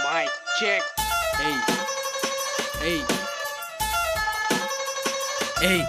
Mic check. Hey. এই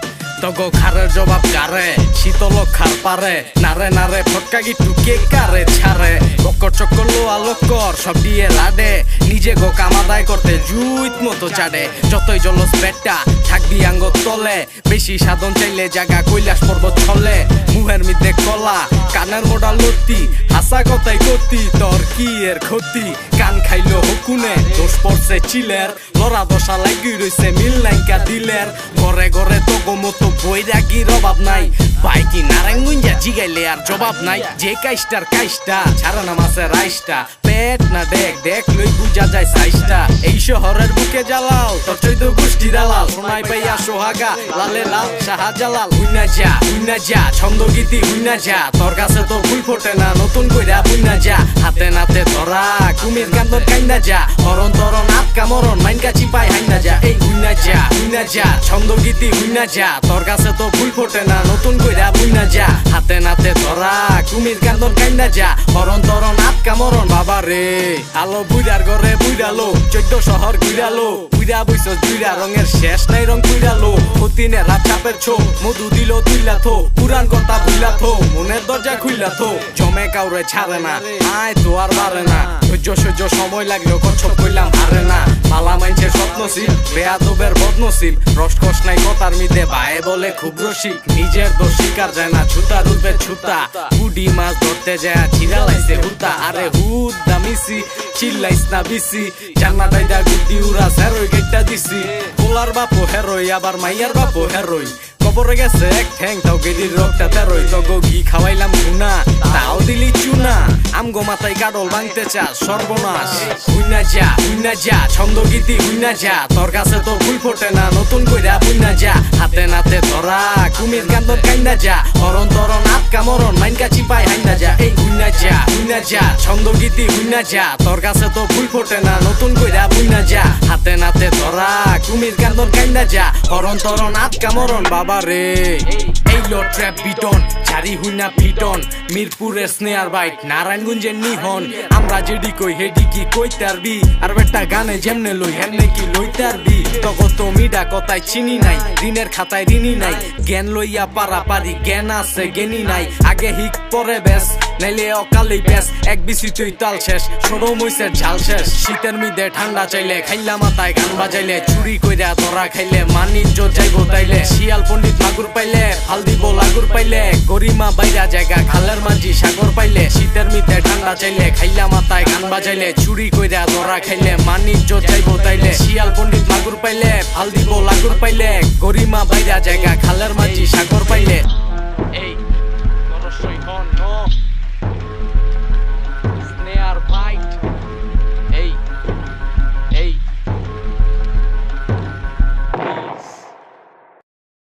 তগো খারের জবাব কারে শীতল খার পারে নারে নারে ফটকা গিটু কে কারে ছাড়ে বক্কর চক্কর লো আলোকর সব দিয়ে লাডে নিজে গো কামাদায় করতে জুইত মতো চাডে যতই জলস পেটটা থাকবি আঙ্গ তলে বেশি সাধন চাইলে জায়গা কৈলাস পর্বত ছলে মুহের মধ্যে কলা কানের মোড়া লতি হাসা কথাই করতি তোর কি এর ক্ষতি কান খাইলো হুকুনে দোষ পড়ছে চিলের লড়া দশা লাগি রইছে মিল নাইকা দিলের ঘরে ঘরে তগো মতো বৈরাগীর অভাব নাই বাইকি নারায়ণগঞ্জা জিগাইলে আর জবাব নাই যে কাইস্টার কাইস্টা ছাড়া না মাসে রাইসটা পেট না দেখ দেখ লই বুঝা যায় সাইসটা এই শহরের বুকে জ্বালাও তোর চৈদ্দ গোষ্ঠী দালাল সোনাই পাইয়া সোহাগা লালে লাল শাহজালাল হুইনা যা ছন্দ গীতি হুইনা যা তোর কাছে তোর ফুল ফোটে না নতুন কইরা বুইনা যা হাতে নাতে ধরা কুমির কান্দন কাইনা যা হরণ তরণ আটকা মরণ মাইনকা চিপাই হাইনা যা এই হুইনা যা ছন্দ গীতি হুইনা যা তোর কাছে তো ফুল ফোটে না নতুন কইরা বুইনা যা হাতে নাতে ধরা কুমির কান্দন কাইনা যা হরণ তরণ আটকা মরণ বাবা রে আলো বুইরার ঘরে বুইরালো 14 শহর ঘুরালো বুইরা বইছস দুইরা রঙের শেষ নাই রং কুইরালো অতিনে রাত চাপের ছো মধু দিল তুইলা থো পুরান কথা বুইলা থো মনের দরজা খুইলা থো জমে কাউরে ছাড়ে না আয় তো আর পারে না সহ্য সময় লাগলেও কচ্ছপ কইলাম হারে না মালা মাইনছের স্বপ্নশীল বেয়াদবের বদনশীল রসকস নাই কথার মিদে ভাই বলে খুব রসিক নিজের দোষ স্বীকার যায় না ছুতা রূপে ছুতা বুডি মাছ ধরতে যায় ছিড়া লাইছে হুতা আরে হুদ দামিসি চিল্লাইস না বিসি জান্না দাইদা গুড্ডি উড়া হেরোই গেটটা দিছি পোলার বাপো হেরোই আবার মাইয়ার বাপো হেরোই কবরে গেছে এক ঠ্যাং তাও গেদির রক্তটা তেরোই তগো ঘি খাওয়াইলাম গুনা তাও দিলি চুনা আমগো মাথায় গাডল ভাঙতে চাস সর্বনাশ হুইনা যা ছন্দ গীতি হুইনা যা তোর কাছে তোর ফুল ফোটে না নতুন কইরা বুইনা যা হাতে নাতে ধরা কুমির কান্দন কাইনা যা হরণ তরণ আটকা মরণ মাইনকা চিপাই হাইনা যা এই হুইনা যা ছন্দ গীতি হুইনা যা তোর কাছে তোর ফুল ফোটে না নতুন কইরা বুইনা যা হাতে নাতে ধরা কুমির কান্দন কাইনা যা হরণ তরণ আটকা মরণ বাবা রে এই লো ট্র্যাপ বিটন ছাড়ি হুইনা পিটন মিরপুরের স্নেয়ার বাইট নারায়ণগঞ্জের নিহন আমরা যেডি কই হেডি কি কইতে আরবি আর বেটা গানে যেমনে লই হেমনে কি লইতে আরবি তগত মিডা কথায় চিনি নাই ঋণের খাতায় ঋণী নাই জ্ঞান লইয়া পারি জ্ঞান আছে জ্ঞানী নাই আগে হিক পরে বেশ নাইলে অকালেই বেশ এক বিসি তুই তাল শেষ সরম হইছে ঝাল শেষ শীতের মিদে ঠান্ডা চাইলে খাইলা মাথায় গান বাজাইলে চুরি কইরা ধরা খাইলে মানিজ্য যাইবো তাইলে শিয়াল পণ্ডিত মাগুর পাইলে হাল দিব লাগুর পাইলে গরিমা বাইরা জায়গা খালের মাঝি সাগর পাইলে শীতের মিদে ঠান্ডা চাইলে খাইলা মাথায় গান বাজাইলে চুরি কইরা ধরা খাইলে মানিজ্য যাইবো তাইলে শিয়াল পণ্ডিত মাগুর পাইলে হাল দিব লাগুর পাইলে গরিমা বাইরা জায়গা খালের মাঝি সাগর পাইলে